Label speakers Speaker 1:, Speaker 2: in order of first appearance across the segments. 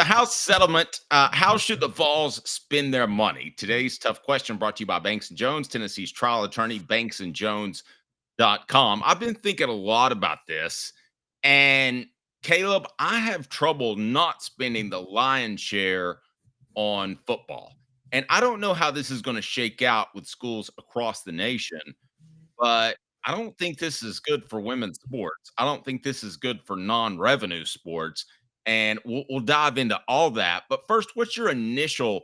Speaker 1: the House settlement, how should the Vols spend their money? Today's tough question brought to you by Banks and Jones, Tennessee's trial attorney, banksandjones.com. I've been thinking a lot about this. And Caleb, I have trouble not spending the lion's share on football. And I don't know how this is going to shake out with schools across the nation, but I don't think this is good for women's sports. I don't think this is good for non-revenue sports. And we'll dive into all that. But first, what's your initial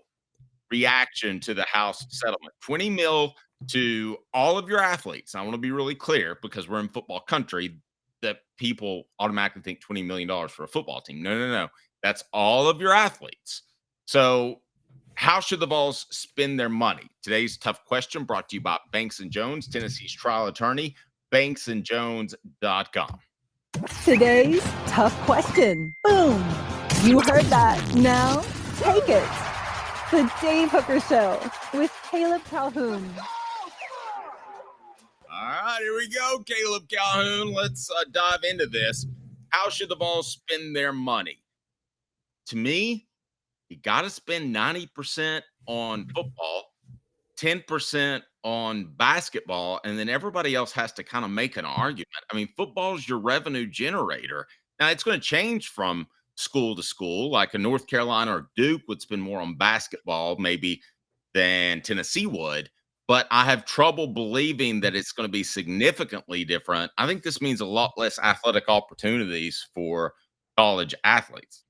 Speaker 1: reaction to the House settlement? 20 mil to all of your athletes. I want to be really clear because we're in football country that people automatically think $20 million for a football team. No, no, no. That's all of your athletes. So how should the Vols spend their money? Today's tough question brought to you by Banks and Jones, Tennessee's trial attorney, banksandjones.com.
Speaker 2: Today's tough question. Boom. You heard that. Now take it. The Dave Hooker Show with Caleb Calhoun.
Speaker 1: All right, here we go, Caleb Calhoun. Let's dive into this. How should the Vols spend their money? To me, you got to spend 90% on football, 10% on basketball, and then everybody else has to kind of make an argument. I mean, football is your revenue generator. Now, it's going to change from school to school. Like a North Carolina or Duke would spend more on basketball maybe than Tennessee would, but I have trouble believing that it's going to be significantly different. I think this means a lot less athletic opportunities for college athletes.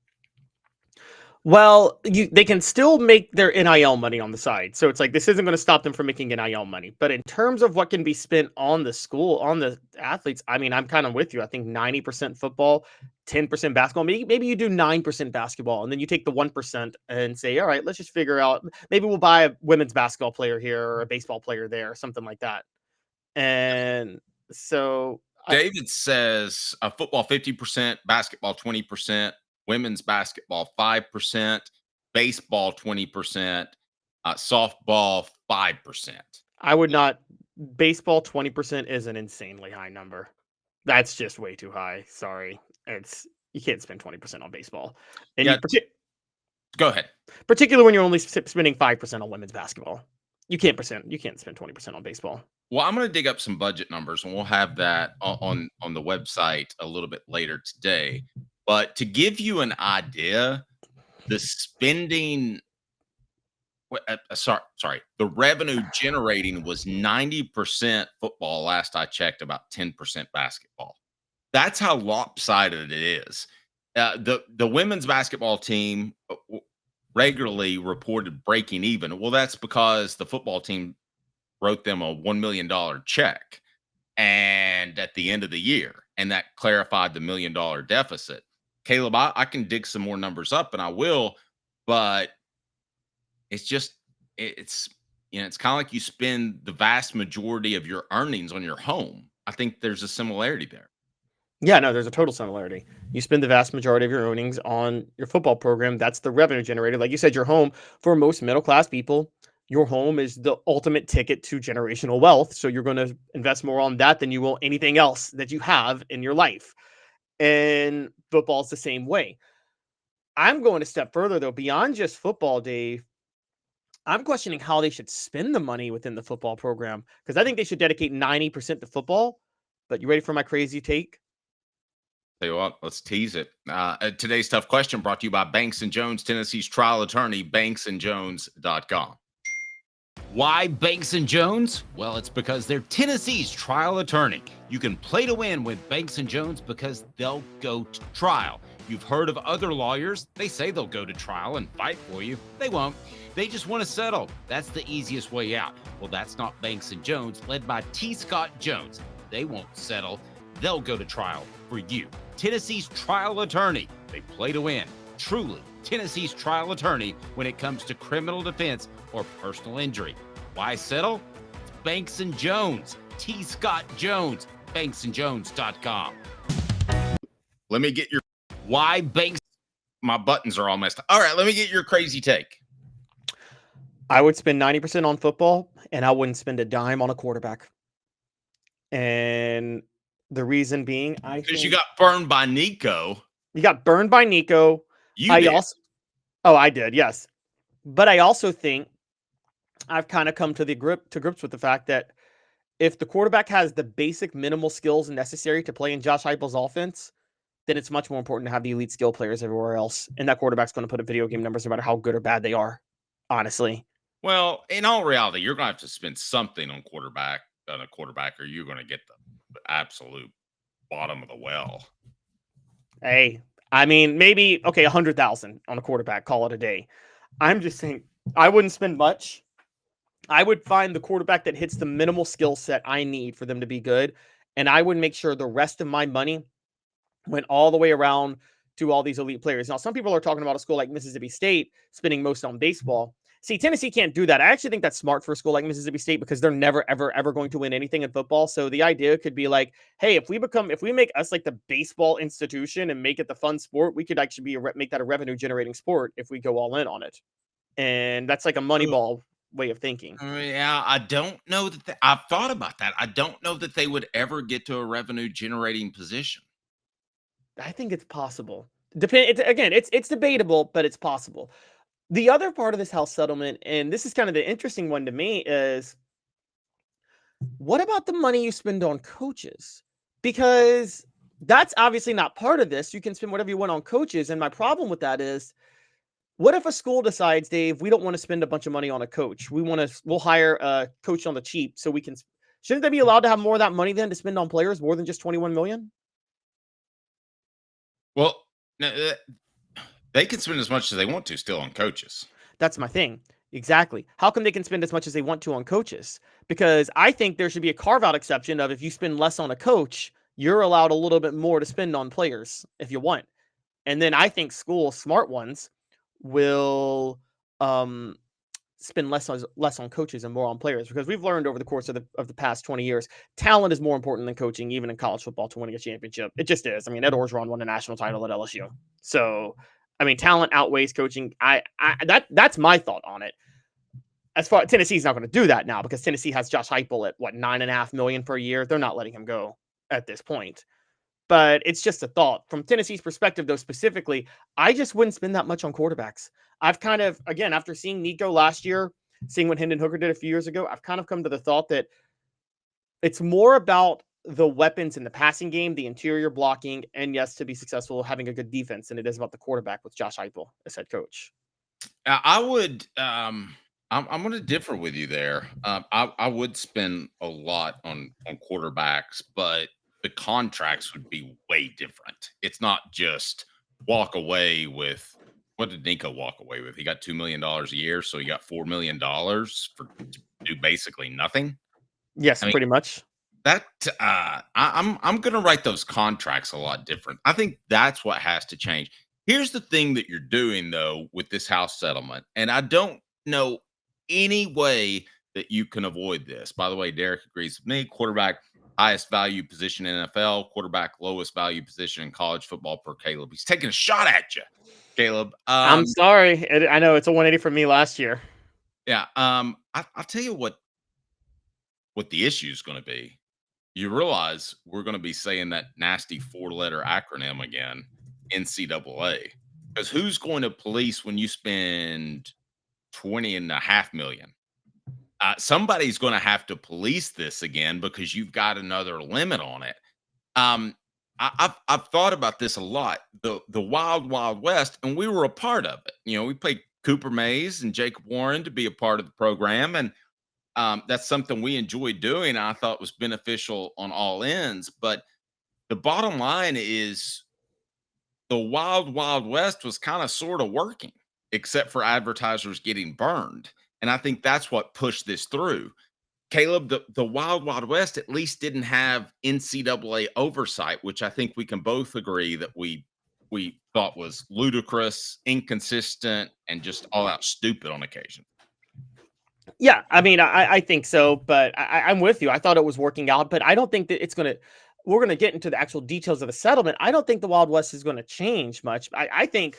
Speaker 3: Well, they can still make their NIL money on the side. So it's like this isn't going to stop them from making NIL money. But in terms of what can be spent on the school, on the athletes, I mean, I'm kind of with you. I think 90% football, 10% basketball. Maybe you do 9% basketball, and then you take the 1% and say, all right, let's just figure out. Maybe we'll buy a women's basketball player here or a baseball player there, something like that. And so
Speaker 1: David says football 50%, basketball 20%. Women's basketball 5%, baseball 20%, softball 5%.
Speaker 3: I would not. Baseball 20% is an insanely high number. That's just way too high. Sorry, you can't spend 20% on baseball. And
Speaker 1: yeah, go ahead.
Speaker 3: Particularly when you're only spending 5% on women's basketball, you can't spend 20% on baseball.
Speaker 1: Well, I'm going to dig up some budget numbers, and we'll have that on the website a little bit later today. But to give you an idea, the spending, the revenue generating was 90% football last I checked, about 10% basketball. That's how lopsided it is. The women's basketball team regularly reported breaking even. Well, that's because the football team wrote them a $1 million check and at the end of the year, and that clarified the $1 million deficit. Caleb, I can dig some more numbers up, and I will, but it's just it's kind of like you spend the vast majority of your earnings on your home. I think there's a similarity there.
Speaker 3: Yeah, no, there's a total similarity. You spend the vast majority of your earnings on your football program. That's the revenue generator. Like you said, your home, for most middle-class people, your home is the ultimate ticket to generational wealth. So you're going to invest more on that than you will anything else that you have in your life. And football's the same way. I'm going a step further, though, beyond just football, Dave. I'm questioning how they should spend the money within the football program, because I think they should dedicate 90% to football. But you ready for my crazy take?
Speaker 1: Tell you what, let's tease it. Today's tough question brought to you by Banks and Jones, Tennessee's trial attorney, banksandjones.com. Why Banks and Jones? Well, it's because they're Tennessee's trial attorney. You can play to win with Banks and Jones because they'll go to trial. You've heard of other lawyers. They say they'll go to trial and fight for you. They won't. They just want to settle. That's the easiest way out. Well, that's not Banks and Jones, led by T. Scott Jones. They won't settle. They'll go to trial for you. Tennessee's trial attorney. They play to win. Truly, Tennessee's trial attorney when it comes to criminal defense or personal injury. Why settle? It's Banks and Jones. T. Scott Jones. banksandjones.com. Let me get your why Banks. My buttons are all messed up. All right, let me get your crazy take.
Speaker 3: I would spend 90% on football, and I wouldn't spend a dime on a quarterback. And the reason being,
Speaker 1: because you got burned by Nico.
Speaker 3: You got burned by Nico.
Speaker 1: You did.
Speaker 3: Oh, I did, yes. But I also think I've kind of come to grips with the fact that if the quarterback has the basic minimal skills necessary to play in Josh Heupel's offense, then it's much more important to have the elite skill players everywhere else. And that quarterback's going to put up video game numbers no matter how good or bad they are, honestly.
Speaker 1: Well, in all reality, you're going to have to spend something on a quarterback, or you're going to get the absolute bottom of the well.
Speaker 3: Hey, I mean, maybe, okay, 100,000 on a quarterback, call it a day. I'm just saying, I wouldn't spend much. I would find the quarterback that hits the minimal skill set I need for them to be good. And I would make sure the rest of my money went all the way around to all these elite players. Now, some people are talking about a school like Mississippi State spending most on baseball. See, Tennessee can't do that. I actually think that's smart for a school like Mississippi State because they're never, ever, ever going to win anything in football. So the idea could be like, hey, if we make us like the baseball institution and make it the fun sport, we could actually make that a revenue generating sport if we go all in on it. And that's like a Moneyball way of thinking.
Speaker 1: Yeah, I don't know that I've thought about that. I don't know that they would ever get to a revenue generating position.
Speaker 3: I think it's possible. It's debatable, but it's possible. The other part of this house settlement, and this is kind of the interesting one to me, is what about the money you spend on coaches? Because that's obviously not part of this. You can spend whatever you want on coaches. And my problem with that is, what if a school decides, Dave, we don't want to spend a bunch of money on a coach. We'll hire a coach on the cheap so we can, shouldn't they be allowed to have more of that money then to spend on players more than just 21 million?
Speaker 1: Well, they can spend as much as they want to still on coaches.
Speaker 3: That's my thing. Exactly. How come they can spend as much as they want to on coaches? Because I think there should be a carve-out exception of if you spend less on a coach, you're allowed a little bit more to spend on players if you want. And then I think schools, smart ones, will spend less on coaches and more on players, because we've learned over the course of the past 20 years, talent is more important than coaching, even in college football, to winning a championship. It just is. I mean, Ed Orgeron won a national title at LSU. So, I mean, talent outweighs coaching. That's my thought on it. As far Tennessee's not going to do that now because Tennessee has Josh Heupel at what, $9.5 million per year. They're not letting him go at this point. But it's just a thought. From Tennessee's perspective, though, specifically, I just wouldn't spend that much on quarterbacks. I've kind of, again, after seeing Nico last year, seeing what Hendon Hooker did a few years ago, I've kind of come to the thought that it's more about the weapons in the passing game, the interior blocking, and yes, to be successful, having a good defense than it is about the quarterback with Josh Heupel as head coach.
Speaker 1: I would. I'm going to differ with you there. I would spend a lot on quarterbacks, but the contracts would be way different. It's not just walk away with. What did Nico walk away with? He got $2 million a year, so he got $4 million to do basically nothing.
Speaker 3: Yes,
Speaker 1: I mean,
Speaker 3: pretty much.
Speaker 1: that I'm going to write those contracts a lot different. I think that's what has to change. Here's the thing that you're doing though with this house settlement, and I don't know any way that you can avoid this. By the way, Derek agrees with me. Quarterback, highest value position in NFL. Quarterback, lowest value position in college football per Caleb. He's taking a shot at you, Caleb.
Speaker 3: I'm sorry. I know it's a 180 from me last year.
Speaker 1: Yeah. I'll tell you what the issue is going to be. You realize we're going to be saying that nasty 4-letter acronym again, NCAA. Because who's going to police when you spend $20.5 million? Somebody's going to have to police this again because you've got another limit on it. I've thought about this a lot. The Wild Wild West, and we were a part of it. You know, we paid Cooper Mays and Jacob Warren to be a part of the program, and that's something we enjoyed doing. I thought was beneficial on all ends. But the bottom line is the Wild Wild West was kind of sort of working, except for advertisers getting burned. And I think that's what pushed this through. Caleb, the Wild Wild West at least didn't have NCAA oversight, which I think we can both agree that we thought was ludicrous, inconsistent, and just all out stupid on occasion.
Speaker 3: Yeah, I mean, I think so, but I'm with you. I thought it was working out, but I don't think that we're going to get into the actual details of the settlement. I don't think the Wild West is going to change much. I think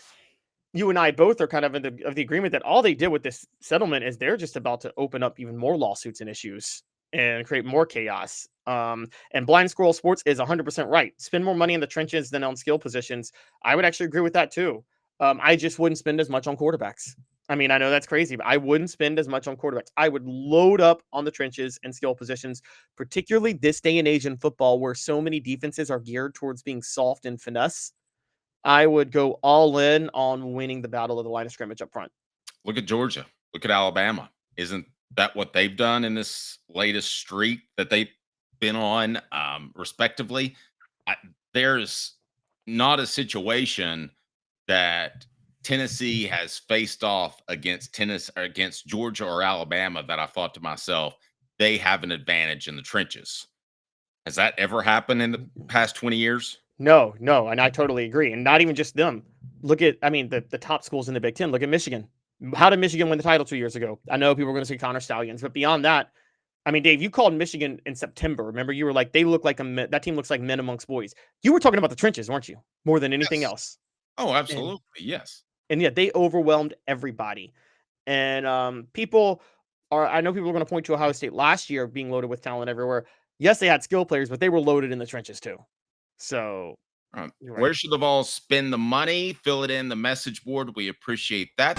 Speaker 3: you and I both are kind of of the agreement that all they did with this settlement is they're just about to open up even more lawsuits and issues and create more chaos. And Blind Squirrel Sports is 100% right. Spend more money in the trenches than on skill positions. I would actually agree with that too. I just wouldn't spend as much on quarterbacks. I mean, I know that's crazy, but I wouldn't spend as much on quarterbacks. I would load up on the trenches and skill positions, particularly this day and age in football where so many defenses are geared towards being soft and finesse. I would go all in on winning the battle of the line of scrimmage up front.
Speaker 1: Look at Georgia. Look at Alabama. Isn't that what they've done in this latest streak that they've been on, respectively? There's not a situation that Tennessee has faced off against Tennessee or against Georgia or Alabama that I thought to myself, they have an advantage in the trenches. Has that ever happened in the past 20 years?
Speaker 3: No, and I totally agree. And not even just them. Look at, I mean, the top schools in the Big Ten. Look at Michigan. How did Michigan win the title 2 years ago? I know people were going to say Connor Stallions, but beyond that, I mean, Dave, you called Michigan in September. Remember, you were like, they look like that team looks like men amongst boys. You were talking about the trenches, weren't you? More than anything
Speaker 1: Yes.
Speaker 3: else.
Speaker 1: Oh, absolutely. Yes.
Speaker 3: And yet they overwhelmed everybody. And I know people are going to point to Ohio State last year being loaded with talent everywhere. Yes, they had skill players, but they were loaded in the trenches too. So you're right.
Speaker 1: Where should the Vols spend the money? Fill it in the message board. We appreciate that.